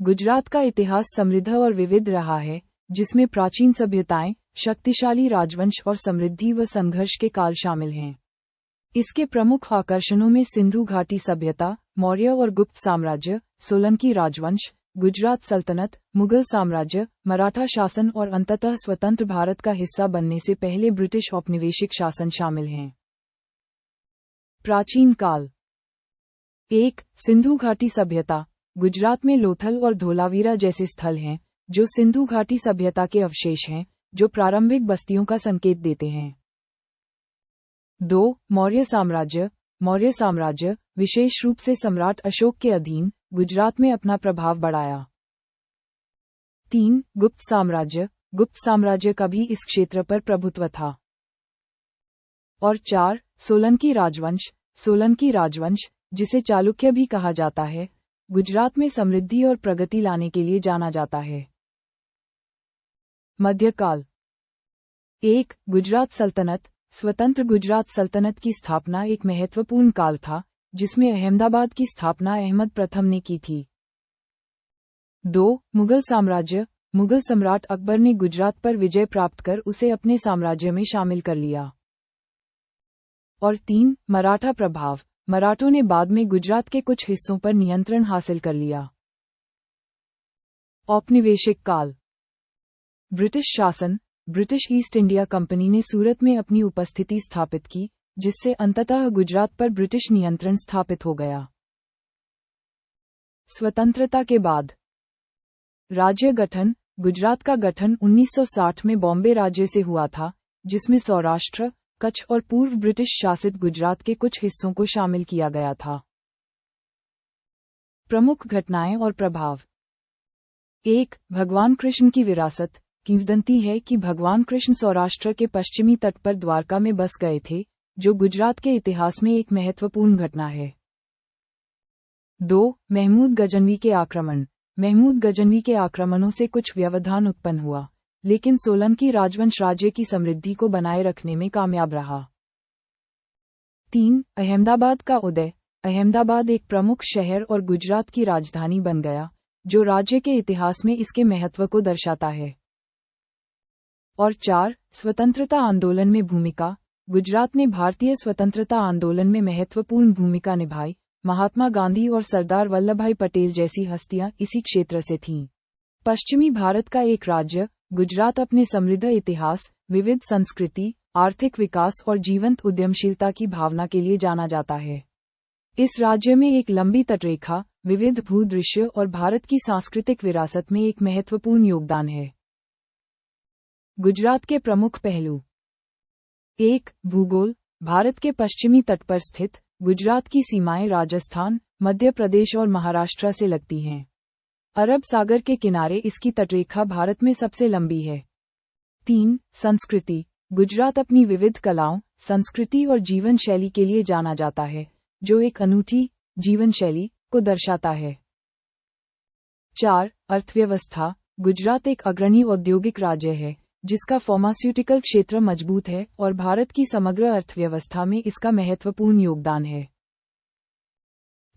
गुजरात का इतिहास समृद्ध और विविध रहा है, जिसमें प्राचीन सभ्यताएं, शक्तिशाली राजवंश और समृद्धि व संघर्ष के काल शामिल हैं। इसके प्रमुख आकर्षणों में सिंधु घाटी सभ्यता, मौर्य और गुप्त साम्राज्य, सोलंकी राजवंश, गुजरात सल्तनत, मुगल साम्राज्य, मराठा शासन और अंततः स्वतंत्र भारत का हिस्सा बनने से पहले ब्रिटिश औपनिवेशिक शासन शामिल हैं। प्राचीन काल। 1. सिंधु घाटी सभ्यता। गुजरात में लोथल और धोलावीरा जैसे स्थल हैं, जो सिंधु घाटी सभ्यता के अवशेष हैं, जो प्रारंभिक बस्तियों का संकेत देते हैं। 2. मौर्य साम्राज्य। मौर्य साम्राज्य, विशेष रूप से सम्राट अशोक के अधीन, गुजरात में अपना प्रभाव बढ़ाया। 3. गुप्त साम्राज्य। गुप्त साम्राज्य का भी इस क्षेत्र पर प्रभुत्व था। और 4. सोलंकी राजवंश। सोलंकी राजवंश, जिसे चालुक्य भी कहा जाता है, गुजरात में समृद्धि और प्रगति लाने के लिए जाना जाता है। मध्यकाल। 1. गुजरात सल्तनत। स्वतंत्र गुजरात सल्तनत की स्थापना एक महत्वपूर्ण काल था, जिसमें अहमदाबाद की स्थापना अहमद प्रथम ने की थी। 2. मुगल साम्राज्य। मुगल सम्राट अकबर ने गुजरात पर विजय प्राप्त कर उसे अपने साम्राज्य में शामिल कर लिया। और 3. मराठा प्रभाव। मराठों ने बाद में गुजरात के कुछ हिस्सों पर नियंत्रण हासिल कर लिया। औपनिवेशिक काल। ब्रिटिश शासन। ब्रिटिश ईस्ट इंडिया कंपनी ने सूरत में अपनी उपस्थिति स्थापित की, जिससे अंततः गुजरात पर ब्रिटिश नियंत्रण स्थापित हो गया। स्वतंत्रता के बाद। राज्य गठन। गुजरात का गठन 1960 में बॉम्बे राज्य से हुआ था, जिसमें सौराष्ट्र, कच्छ और पूर्व ब्रिटिश शासित गुजरात के कुछ हिस्सों को शामिल किया गया था। प्रमुख घटनाएं और प्रभाव। 1. भगवान कृष्ण की विरासत। किंवदंती है कि भगवान कृष्ण सौराष्ट्र के पश्चिमी तट पर द्वारका में बस गए थे, जो गुजरात के इतिहास में एक महत्वपूर्ण घटना है। 2. महमूद गजनवी के आक्रमण। महमूद गजनवी के आक्रमणों से कुछ व्यवधान उत्पन्न हुआ, लेकिन सोलंकी राजवंश राज्य की समृद्धि को बनाए रखने में कामयाब रहा। 3. अहमदाबाद का उदय। अहमदाबाद एक प्रमुख शहर और गुजरात की राजधानी बन गया, जो राज्य के इतिहास में इसके महत्व को दर्शाता है। और 4. स्वतंत्रता आंदोलन में भूमिका। गुजरात ने भारतीय स्वतंत्रता आंदोलन में महत्वपूर्ण भूमिका निभाई। महात्मा गांधी और सरदार वल्लभभाई पटेल जैसी हस्तियां इसी क्षेत्र से थीं। पश्चिमी भारत का एक राज्य, गुजरात अपने समृद्ध इतिहास, विविध संस्कृति, आर्थिक विकास और जीवंत उद्यमशीलता की भावना के लिए जाना जाता है। इस राज्य में एक लंबी तटरेखा, विविध भूदृश्य और भारत की सांस्कृतिक विरासत में एक महत्वपूर्ण योगदान है। गुजरात के प्रमुख पहलू। 1. भूगोल। भारत के पश्चिमी तट पर स्थित गुजरात की सीमाएं राजस्थान, मध्य प्रदेश और महाराष्ट्र से लगती हैं। अरब सागर के किनारे इसकी तटरेखा भारत में सबसे लंबी है। 3. संस्कृति। गुजरात अपनी विविध कलाओं, संस्कृति और जीवन शैली के लिए जाना जाता है, जो एक अनूठी जीवन शैली को दर्शाता है। 4. अर्थव्यवस्था। गुजरात एक अग्रणी औद्योगिक राज्य है, जिसका फार्मास्यूटिकल क्षेत्र मजबूत है और भारत की समग्र अर्थव्यवस्था में इसका महत्वपूर्ण योगदान है।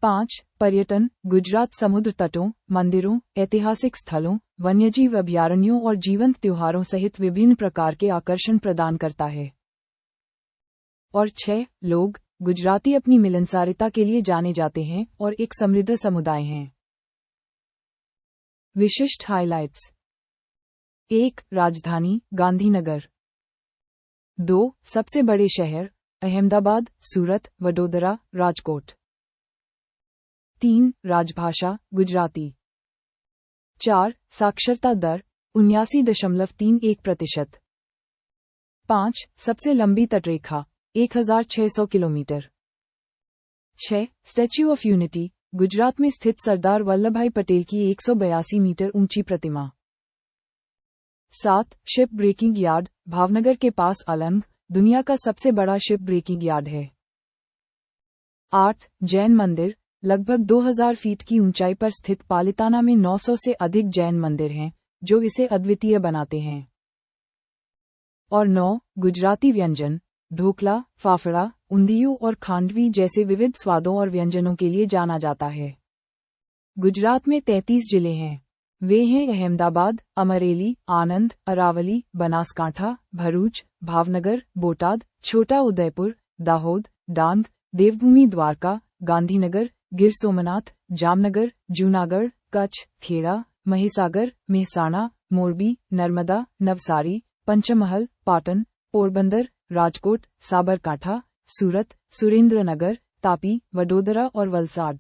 5. पर्यटन। गुजरात समुद्र तटों, मंदिरों, ऐतिहासिक स्थलों, वन्यजीव अभयारण्यों और जीवंत त्योहारों सहित विभिन्न प्रकार के आकर्षण प्रदान करता है। और 6. लोग। गुजराती अपनी मिलनसारता के लिए जाने जाते हैं और एक समृद्ध समुदाय हैं। विशिष्ट हाइलाइट्स। 1. राजधानी गांधीनगर। 2. सबसे बड़े शहर अहमदाबाद, सूरत, वडोदरा, राजकोट। 3. राजभाषा गुजराती। 4. साक्षरता दर 79.31%। 5. सबसे लंबी तटरेखा 1600 किलोमीटर। 6. Statue of Unity. गुजरात में स्थित सरदार वल्लभभाई पटेल की 182 मीटर ऊंची प्रतिमा। 7. Ship breaking yard. भावनगर के पास अलंग, दुनिया का सबसे बड़ा शिप ब्रेकिंग यार्ड है। 8. जैन मंदिर। लगभग 2000 फीट की ऊंचाई पर स्थित पालिताना में 900 से अधिक जैन मंदिर हैं, जो इसे अद्वितीय बनाते हैं। और 9. गुजराती व्यंजन। ढोकला, फाफड़ा, उंधियू और खांडवी जैसे विविध स्वादों और व्यंजनों के लिए जाना जाता है। गुजरात में 33 जिले हैं। वे हैं अहमदाबाद, अमरेली, आनंद, अरावली, बनासकांठा, भरूच, भावनगर, बोटाद, छोटा उदयपुर, दाहोद, डांग, देवभूमि द्वारका, गांधीनगर, गिर सोमनाथ, जामनगर, जूनागढ़, कच्छ, खेड़ा, महिसागर, मेहसाणा, मोरबी, नर्मदा, नवसारी, पंचमहल, पाटन, पोरबंदर, राजकोट, साबरकांठा, सूरत, सुरेंद्रनगर, तापी, वडोदरा और वलसाड।